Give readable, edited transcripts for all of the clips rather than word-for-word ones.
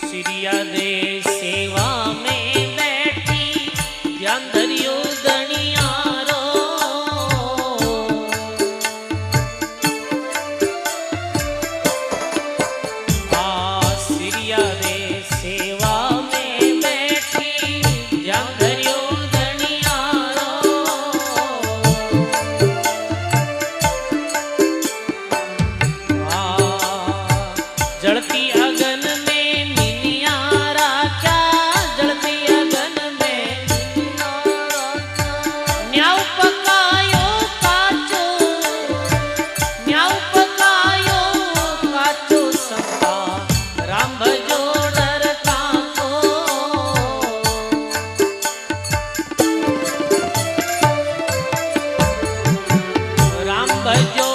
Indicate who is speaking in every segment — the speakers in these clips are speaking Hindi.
Speaker 1: सिरिया दे सेवा में बैठी ध्यान धरियो दनियारो सिरिया दे सेवा में बैठी ध्यान धरियो दनियारो जड़ती अगन में मिनियारा क्या जड़ती अगन में न्याव पकायो काचो न्याव पकायो काचो संता राम भजो डरता को राम भजो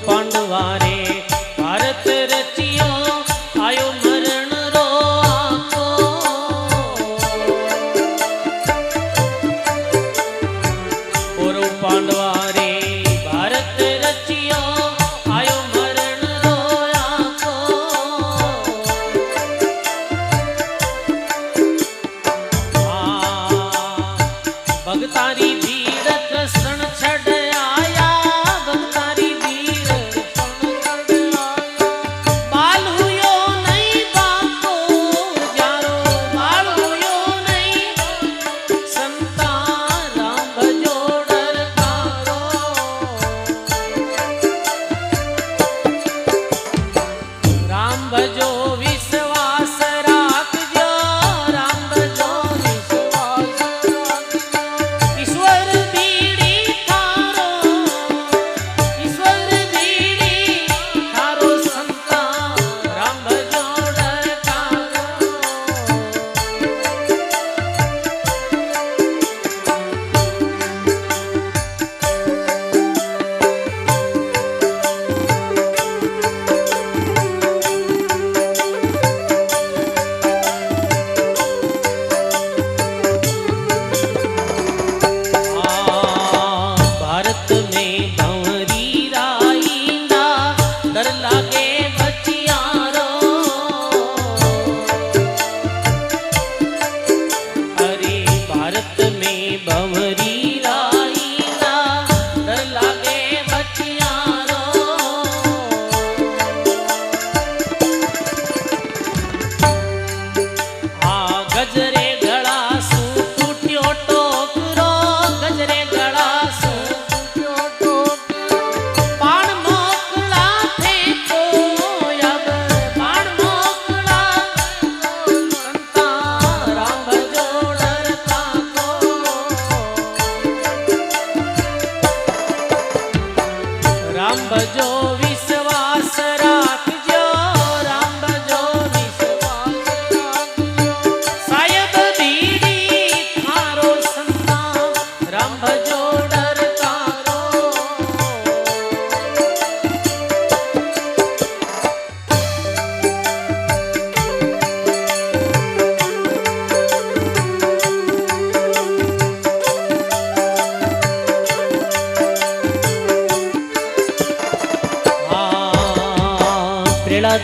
Speaker 1: पांडवारे भारत रचियो आयो मरण रो आको पुरु पांडवारे भारत रचियो आयो मरण रो आको भगतारी भीड़ कृष्ण छड़ आया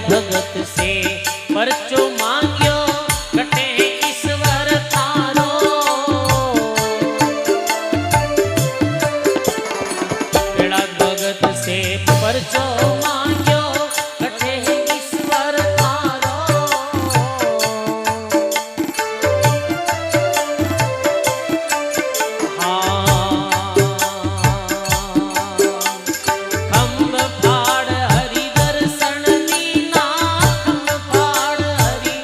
Speaker 1: भगत से परचो मांग्यो कटे ईश्वर थारो बेड़ा भगत से परचो मांग्यो कटे ईश्वर थारो खम्भ फाड़ हरि दर्शन लीना खम्भ फाड़ हरि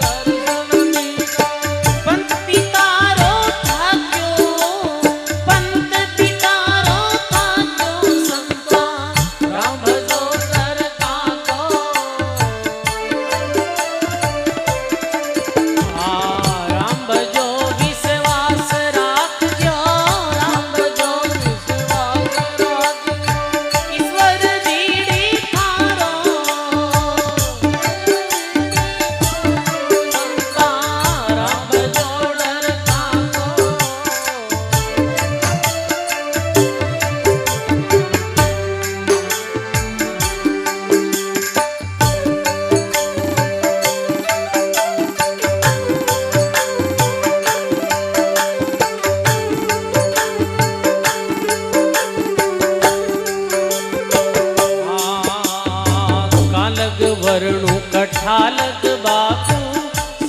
Speaker 1: बापू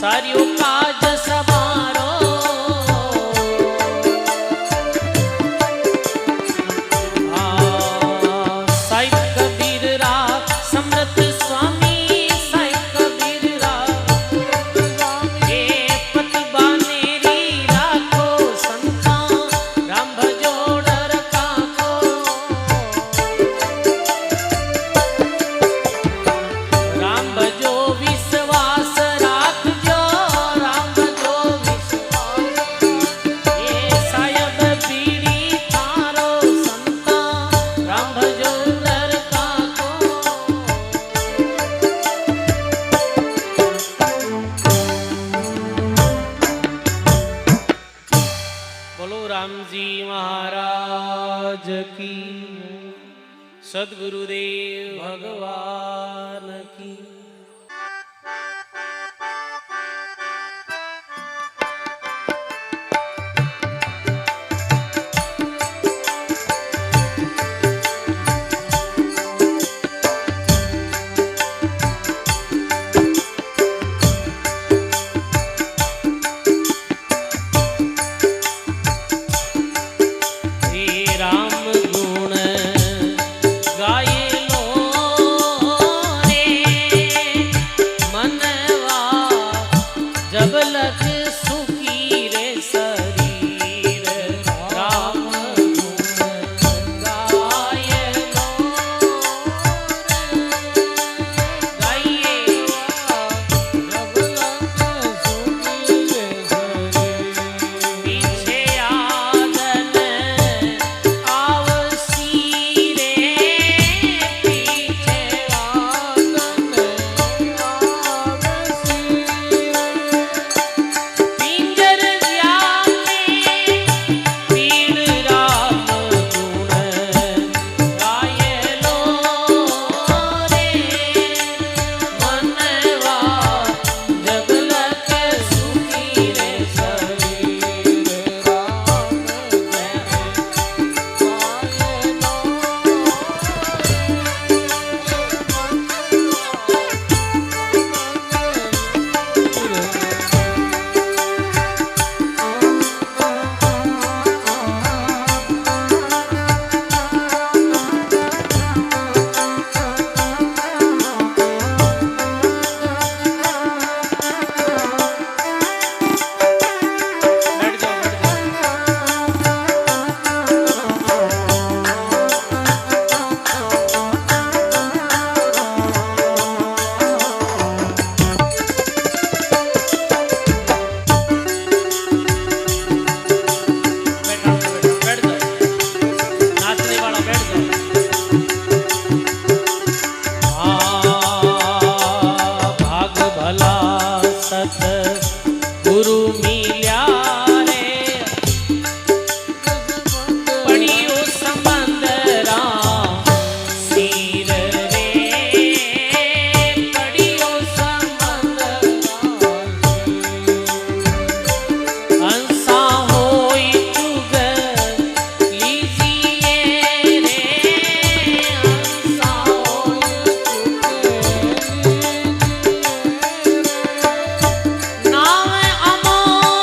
Speaker 1: सारियो काज समारो साहिब कबीर रा समृत स्वामी साहिब कबीर रा ये पतबानेरी राखो संता राम भजो डर काको राम भजो विश्वास राखजो राम भजो विश्वास ये साहिब बीड़ी थारो संता राम भजो डर काको बोलो राम जी महाराज की सद्गुरुदेव भगवान की हे राम गुण गाये लो रे मनवा जब लग सुखी रे शरीर राम गुण गाये लो गाये जब लग सुखी रे शरीर पीछे आदन आवसी रे पीछे आदन आवसी पिंजर व्यापे पीड़ राम गुण गाये लो रे मनवा जब लग सुखी रे शरीर राम गुण बैठ जाओ बैठ जाओ नाचने वाला बैठ जाओ भाग भला सत गुरु मिल्या रे पड़ियो संबंध राम सिर रे पड़ियो संबंध हंसा होई चुग लीजिए रे हंसा होई चुग नाम अमोल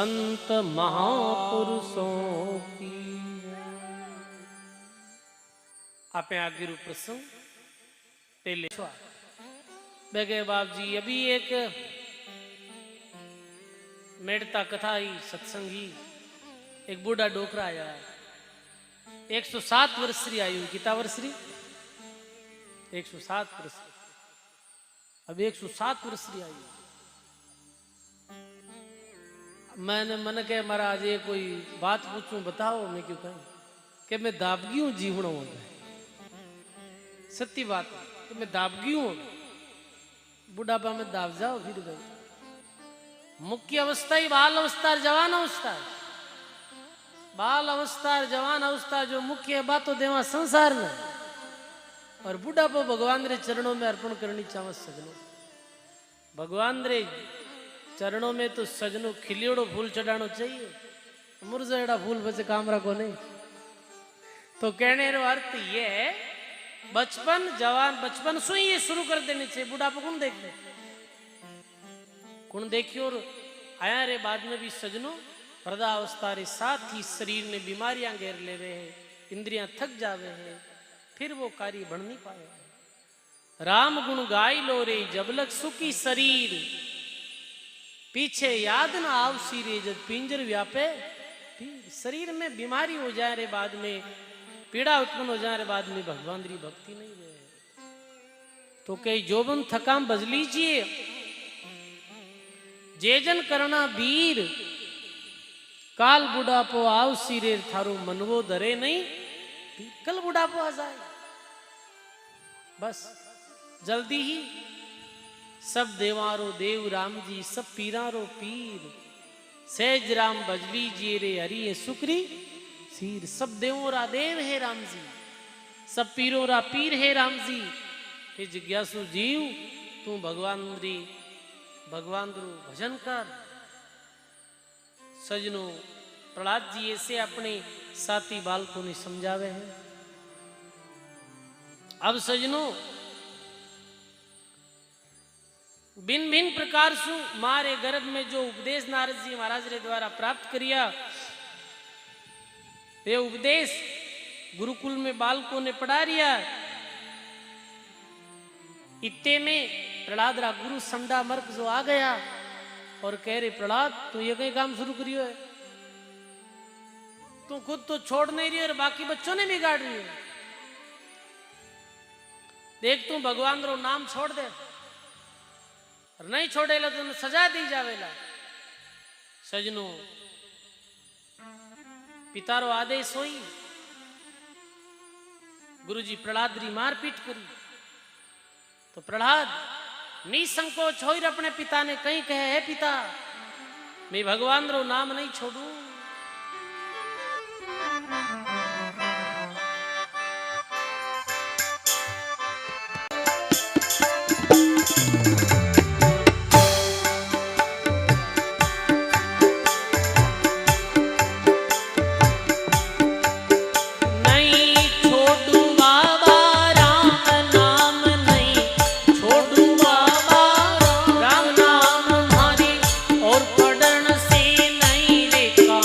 Speaker 1: संत महापुरुषों की। आपे आगे रू प्रसंग पहले बेगे बाप जी अभी एक मेड़ता कथा ही सत्संग ही एक बूढ़ा डोकरा आया है 107 वर्ष री आयु कितना वर्ष री 107 वर्ष अब 107 वर्ष री आयु मैंने मन के महाराज ये कोई बात पूछूं बताओ मैं क्यों कहूं कि मैं दाबगी हूं जीवण हो गए सत्य बात है कि मैं दाबगी हूं बुढ़ापा में दाब जाओ फिर गई मुख्य अवस्था ही बाल अवस्था जवान अवस्था है बाल अवस्था जवान अवस्था जो मुख्य है बात तो देवा संसार में और बुढ़ापो भगवान रे चरणों में अर्पण करनी चाहे सजनो भगवान रे चरणों में तो सजनो खिलियोड़ो फूल चढ़ानो चाहिए मुरझाड़ा फूल बचे काम रखो नहीं तो कहने रो अर्थ ये है बचपन जवान बचपन से ही ये शुरू कर देने चाहिए बुढ़ापा कौन देख ले कौन देखियो और आया रे बाद में भी सजनो वृद्धावस्था रे साथ ही शरीर ने बीमारियां घेर ले रहे हैं इंद्रियां थक जावे हैं फिर वो कार्य बढ़ नहीं पाए राम गुण गाय लो रे जबलक सुखी शरीर पीछे याद ना आवसी रे जब पिंजर व्यापे शरीर में बीमारी हो जाए रे बाद में पीड़ा उत्पन्न हो जाए रे बाद में भगवान री भक्ति नहीं रहे तो कई जोबन थकाम बज लीजिए जेजन करना वीर काल बुढ़ापो आवसी रे थारो मनवो डरे नहीं कल बुढ़ापो आ जाए बस जल्दी ही सब देवारो देव राम जी सब पीरारो पीर सहज राम बजली जी रे हरि सुक्री सीर सब देवों रा देव है राम जी सब पीरों रा पीर है राम जी हे जिज्ञासु जीव तू भगवान रू भजन कर सजनो प्रहलाद जी ऐसे अपने साथी बालकों ने समझावे हैं अब सजनो भिन्न भिन्न प्रकार से मारे गर्भ में जो उपदेश नारद जी महाराज रे द्वारा प्राप्त करिया ये उपदेश गुरुकुल में बालकों ने पढ़ा रिया इतने में प्रहलाद रा गुरु संडा मर्क जो आ गया और कह रहे प्रहलाद तो ये कहीं काम शुरू करियो है तू खुद तो छोड़ नहीं रही और बाकी बच्चों ने बिगाड़ रही है देख तू भगवान रो नाम छोड़ दे और नहीं छोड़ेला तो सजा दी जावेला सजनो पितारो आदेश होई गुरुजी प्रहलाद री मारपीट करी तो प्रहलाद निसंकोच होई अपने पिता ने कहीं कहे है पिता मैं भगवान रो नाम नहीं छोड़ू
Speaker 2: और पढ़न से नहीं रे का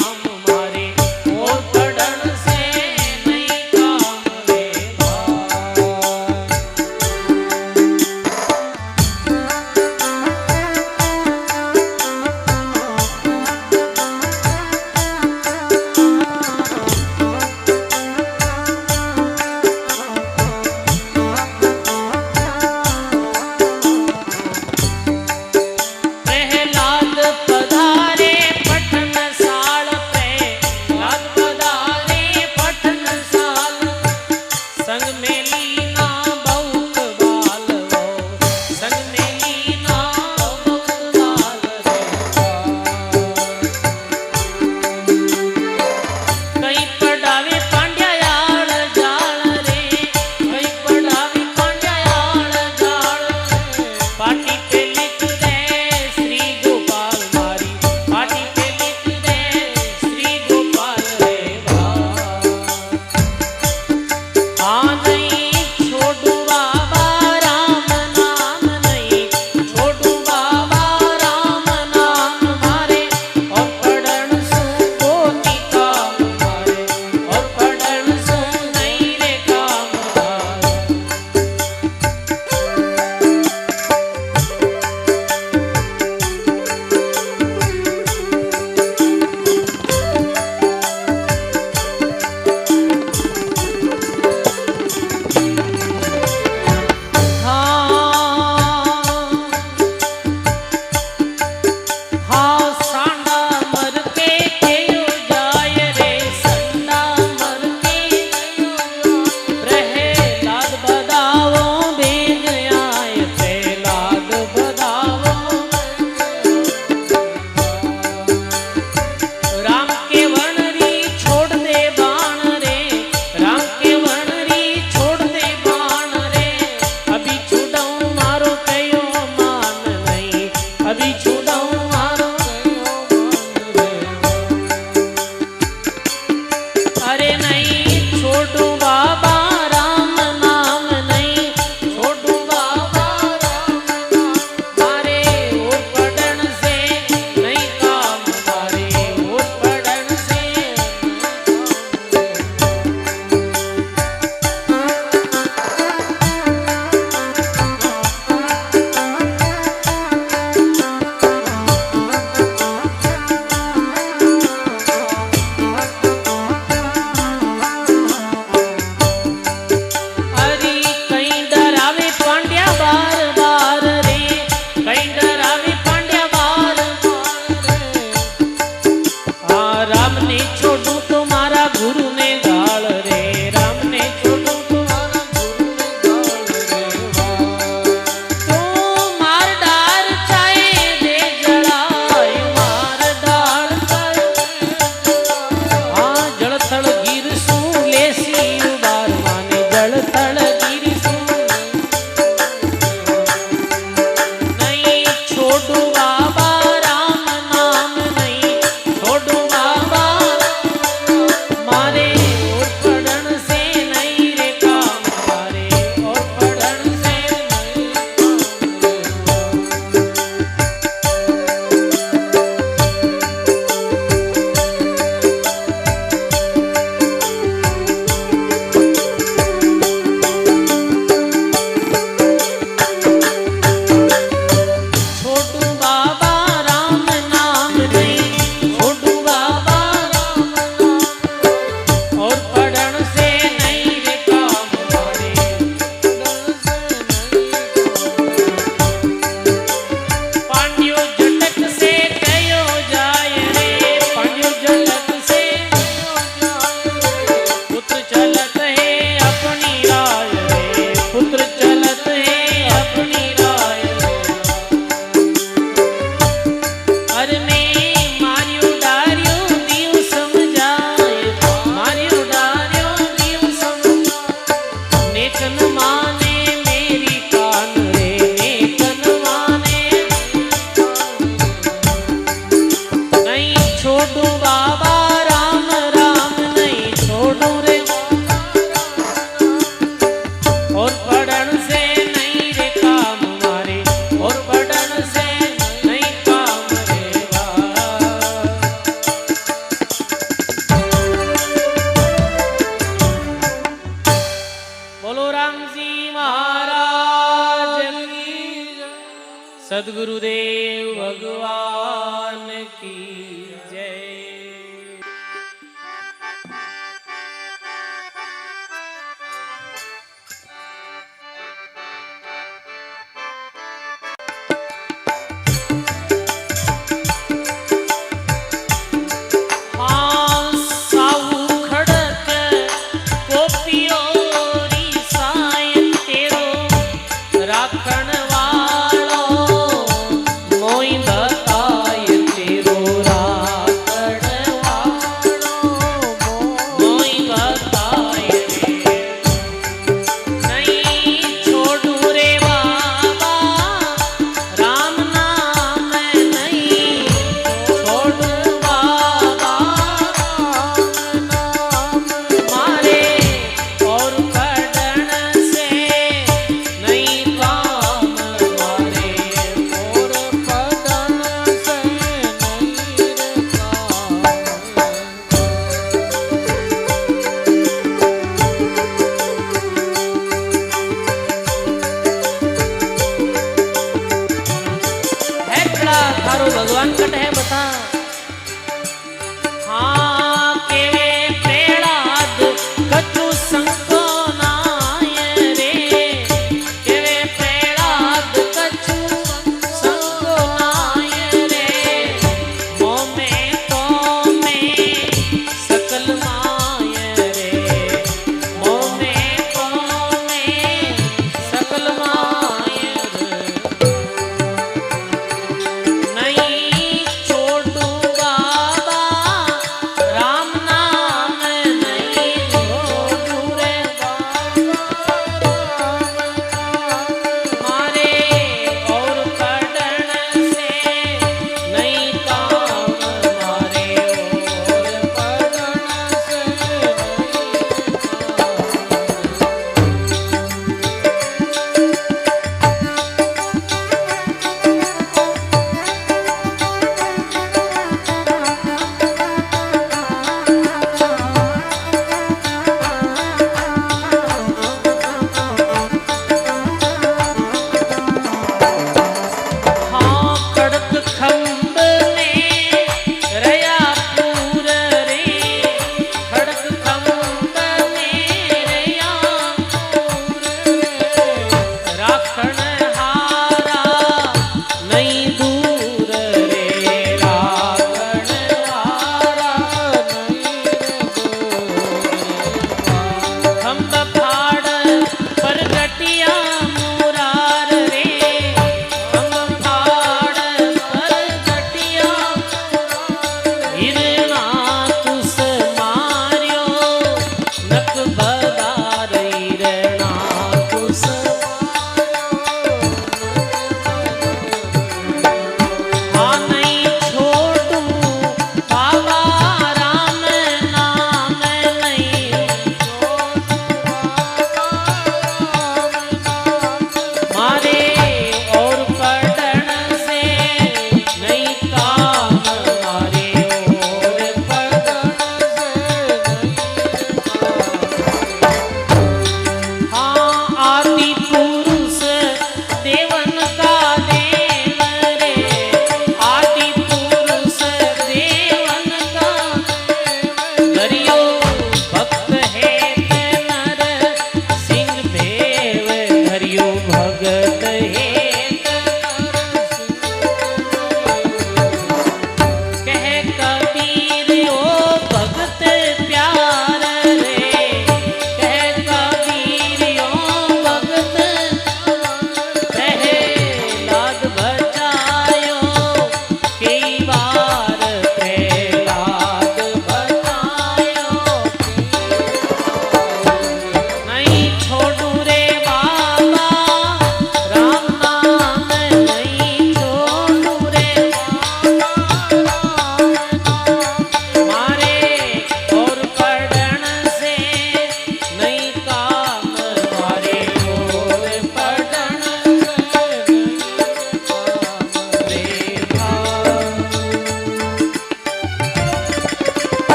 Speaker 1: सदगुरुदेव भगवान की जय।
Speaker 2: राखण वालो मोई बताय तेरो राम।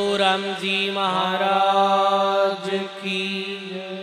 Speaker 1: बोलो राम जी महाराज की जय।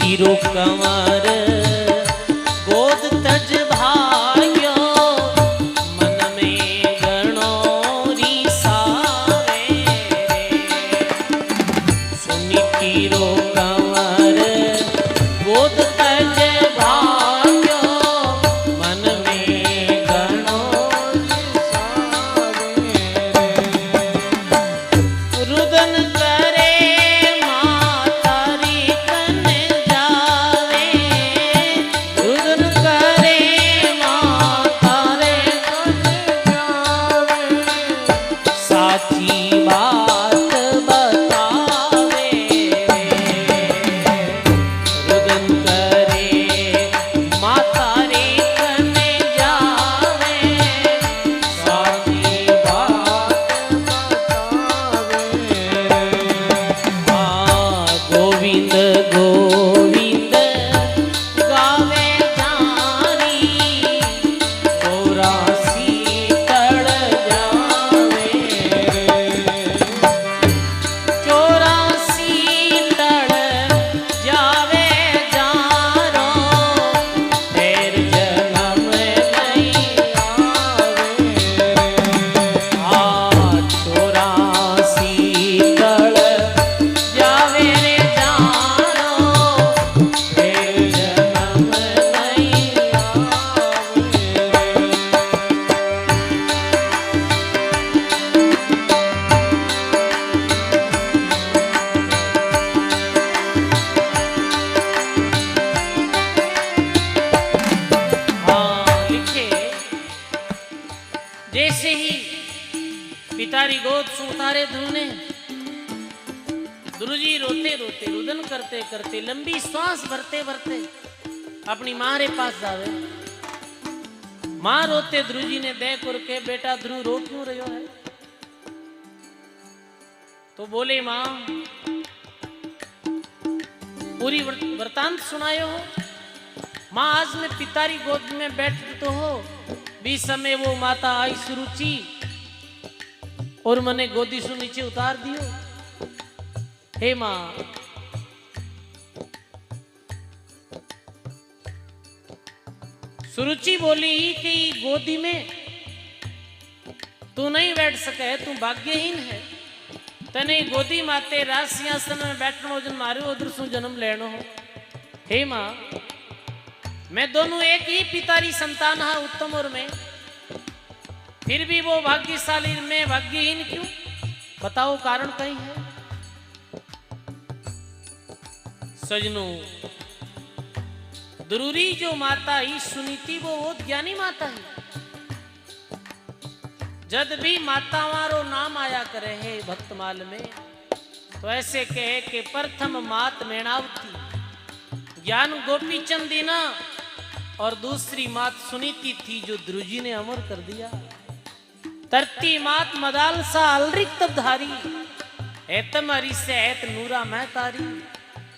Speaker 1: तीरो कंवर गोद तज भाग्यो मन में गणो रिसावे सुनी तीरो कंवर गोद तज भाग्यो मन में गणो रिसावे रुदन करे जैसे ही पितारी गोद से उतारे ध्रुव ने, ध्रुव जी रोते रोते रुदन करते करते लंबी सांस भरते भरते अपनी माँ रे पास जावे। माँ रोते ध्रुव जी ने देख और के बेटा ध्रुव रो क्यों रहो है? तो बोले माँ पूरी वृतांत सुनायो हो। माँ आज मैं पितारी गोद में बैठ तो हो बीच समय वो माता आई सुरुचि और मने गोदी से नीचे उतार दियो। हे माँ सुरुचि बोली कि गोदी में तू नहीं बैठ सके, तू भाग्यहीन है। तने गोदी माते राज सिंहासन में बैठनो जन मारो उधर सु जन्म लेनो हो। हे माँ, मैं दोनों एक ही पितारी संतान हा, उत्तम और मैं, फिर भी वो भाग्यशाली, मैं भाग्यहीन क्यों? बताओ कारण कहीं है? सजनों, दुरूरी जो माता ही सुनीति वो ज्ञानी माता है। जद भी मातावारो नाम आया करे है भक्तमाल में, तो ऐसे कहे कि प्रथम मात मेणावती ज्ञान गोपी चंदीना और दूसरी मात सुनीति थी जो ध्रुजी ने अमर कर दिया। तरती मात मदालसा अलरिक तबधारी, एतम हरि से ऐत नूरा मैं तारी।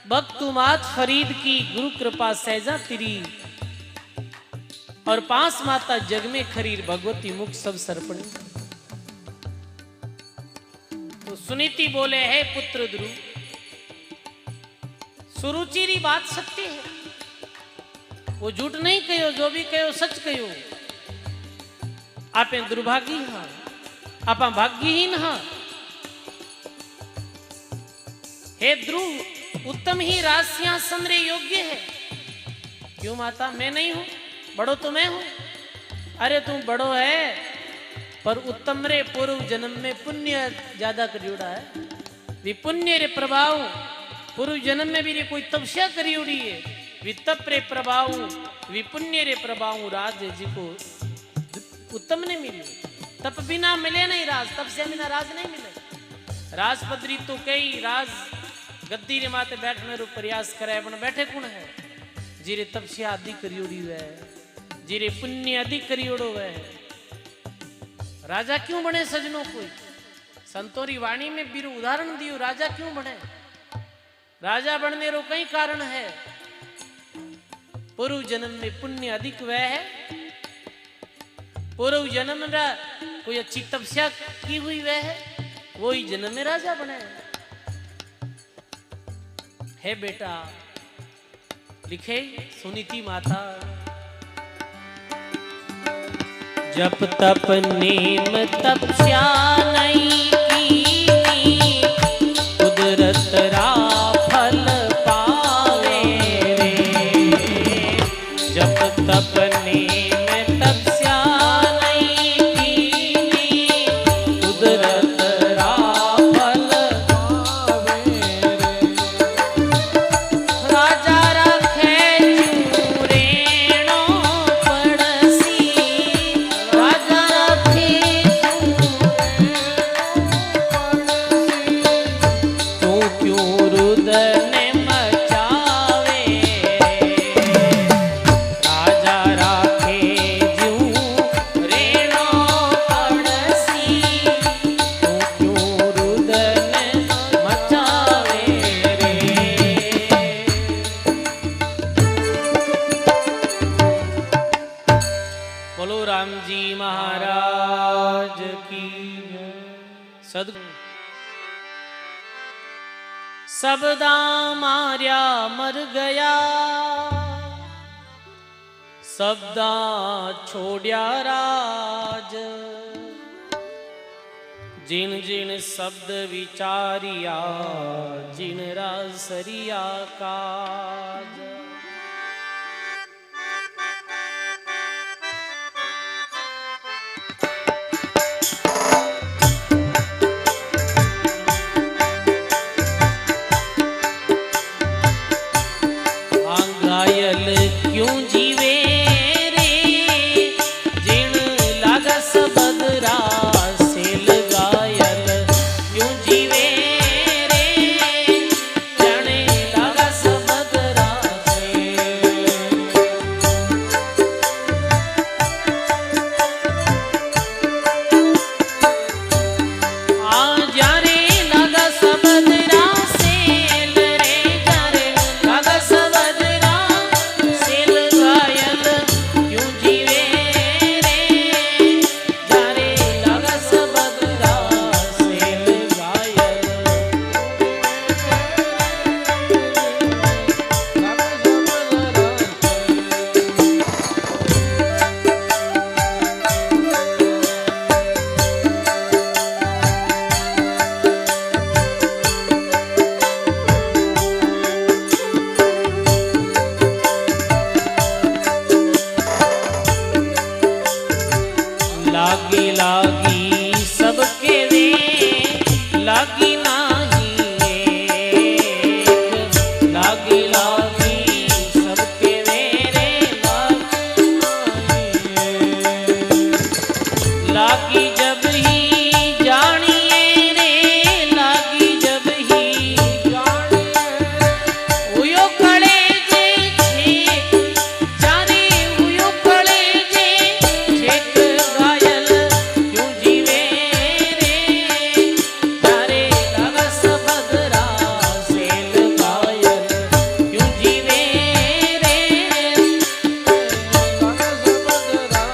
Speaker 1: भक्तु मात फरीद की गुरु कृपा सहजा तिरी, और 5 माता जग में खरीर भगवती मुख सब सरपणी। तो सुनीति बोले है पुत्र ध्रुव, सुरुचिरी बात सत्य है, वो झूठ नहीं कहो, जो भी कहो सच कहो। आपे दुर्भागी हाँ, आप भाग्यहीन हाँ। हे ध्रुव, उत्तम ही राज सिंहासन रे योग्य है। क्यों माता, मैं नहीं हूं? बड़ो तो मैं हूं। अरे तू बड़ो है, पर उत्तम रे पूर्व जन्म में पुण्य ज्यादा करियोड़ा है। वी पुण्य रे प्रभाव पूर्व जन्म में भी रे कोई तपस्या करियोड़ी है। वी तप रे प्रभाव, वी पुण्य रे प्रभाव राज जी को उत्तम ने मिले। तप बिना मिले नहीं राज, तप से बिना राज नहीं मिले। राज पदरी तो कई राज गद्दी रे माते बैठने रो प्रयास करे, अपन बैठे कौन है? जीरे तपस्या अधिक करियोड़ी है, जीरे पुण्य अधिक करियोड़ो है। राजा क्यों बने सजनों? कोई संतोरी वाणी में बीरो उदाहरण दियो, राजा क्यों बने? राजा बनने रो कई कारण है। पूर्व जन्म में पुण्य अधिक वह है, पूर्व जन्म में कोई अच्छी तपस्या की हुई वह है, वो ही जन्म में राजा बने। है बेटा, लिखे सुनीति माता, जप तप नेम तपस्या नहीं की, कुदरत रा फल पावे रे। जप तप नेम तपस्या नहीं की, कुदरत रा फल पावे रे। राजा रखे चूरेणो पड़सी, राजा रखे तू क्यों रुदन मचावे। राजा राखे चूरेणो पड़सी, तू क्यों रुदन मचावे रे। बोलो राम जी महाराज की जय। सद्गुरु सबदा मार्या मर गया, सबदा छोड़या राज। जिन जिन शब्द विचारिया, जिन रासरिया काज। घायल क्यों जीवे रे, जिन लागा सबद रासेल घायल क्यों जीवे रे, जने लागा सबद रासेल लागी लागी सबके वे लागी नाही एक लागी लागी सबके वे रे लागी नाही लागी जब ही जानिए रे लागी जब ही जानिए उयो कड़े जे छेक जाने उयो कड़े जे छेक घायल क्यों जीवे रे तारे लगा सबदरा सेल घायल क्यों जीवे रे लगा सबदरा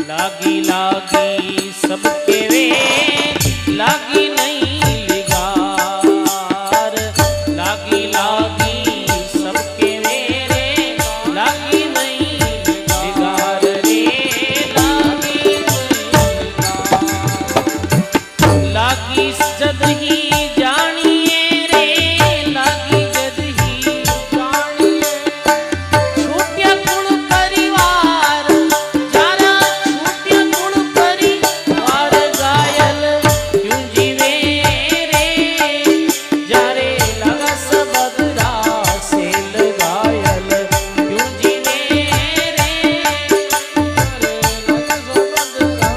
Speaker 1: लागी लागी सबके वे लागी नहीं लिगार लागी लागी सबके वे रे लागी नहीं लिगार रे लागी लागी जद ही जानिए रे लागी जद ही जानिए छूट्या कुण परिवार जारा छूट्या कुण परिवार घायल क्यों जीवे रे जारे लगा सबदरा सेल घायल क्यों जीवे रे जारे लगा सबदरा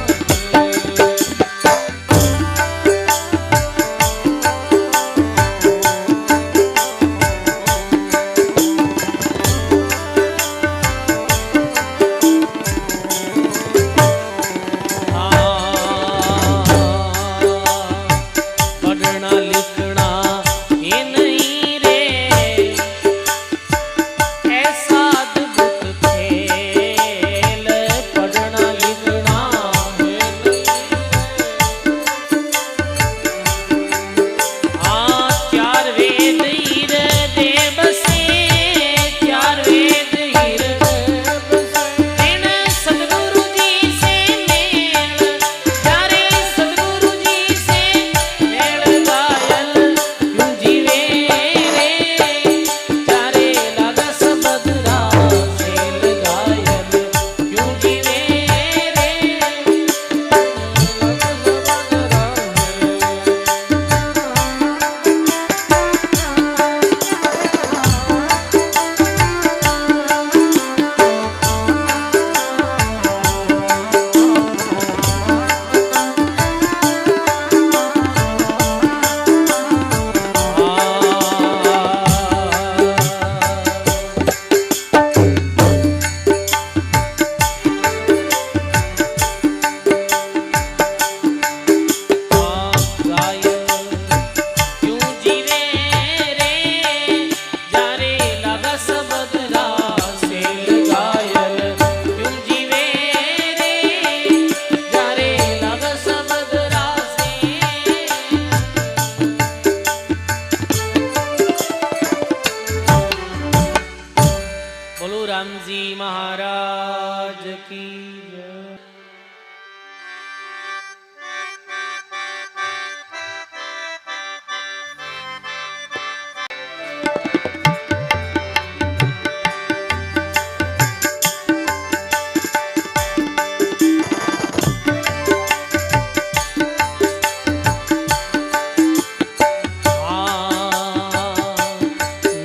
Speaker 1: पढ़ना लिखना ये नहीं रे ऐसा अद्भुत खेल पढ़ना लिखना ये नहीं चार वेद हीर दे बसे चार वेद हीर इन सतगुरु जी से मेल चारे सतगुरु जी से मेल घायल क्यों जीवे रे चारे लगा सबदरा सेल घायल क्यों जीवे रे लगा सबदरा क्यों जीवे रे जारे लगा सबदरा सेल घायल क्यों जीवे रे जारे लगा सबदरा बोलो राम जी महाराज की जय।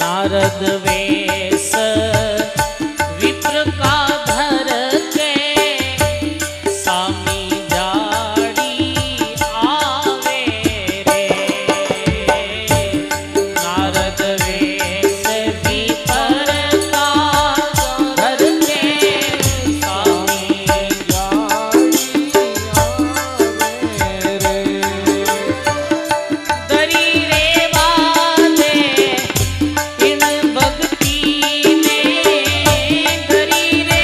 Speaker 1: नारद वेश विप्र का धर के सामी जाड़ी आवे रे नारद वेश विप्र का धर के सामी जाड़ी आवे रे दरी रे वाले इन भक्ति में दरी रे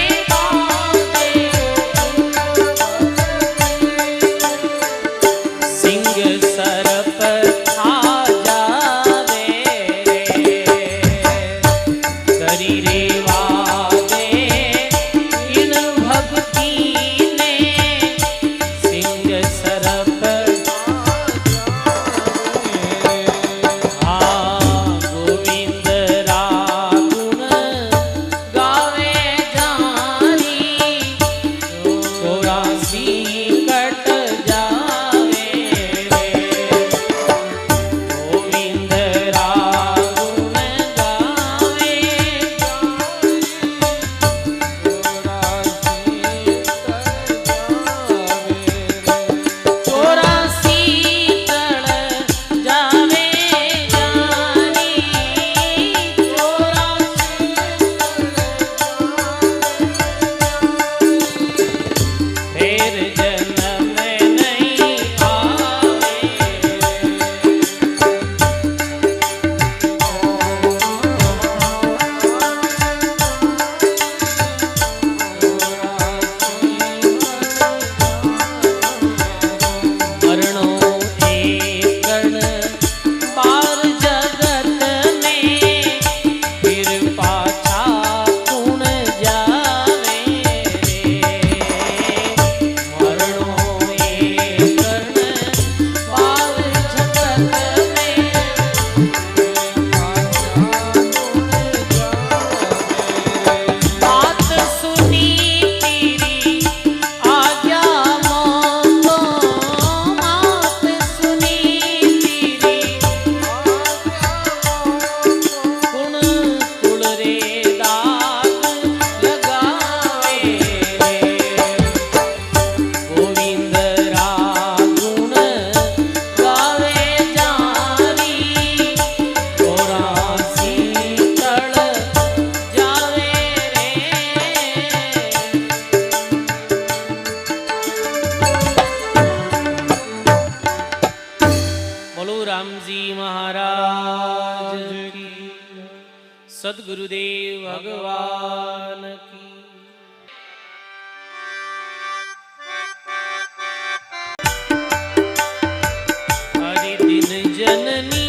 Speaker 1: सदगुरुदेव भगवान की। हरि दिन जननी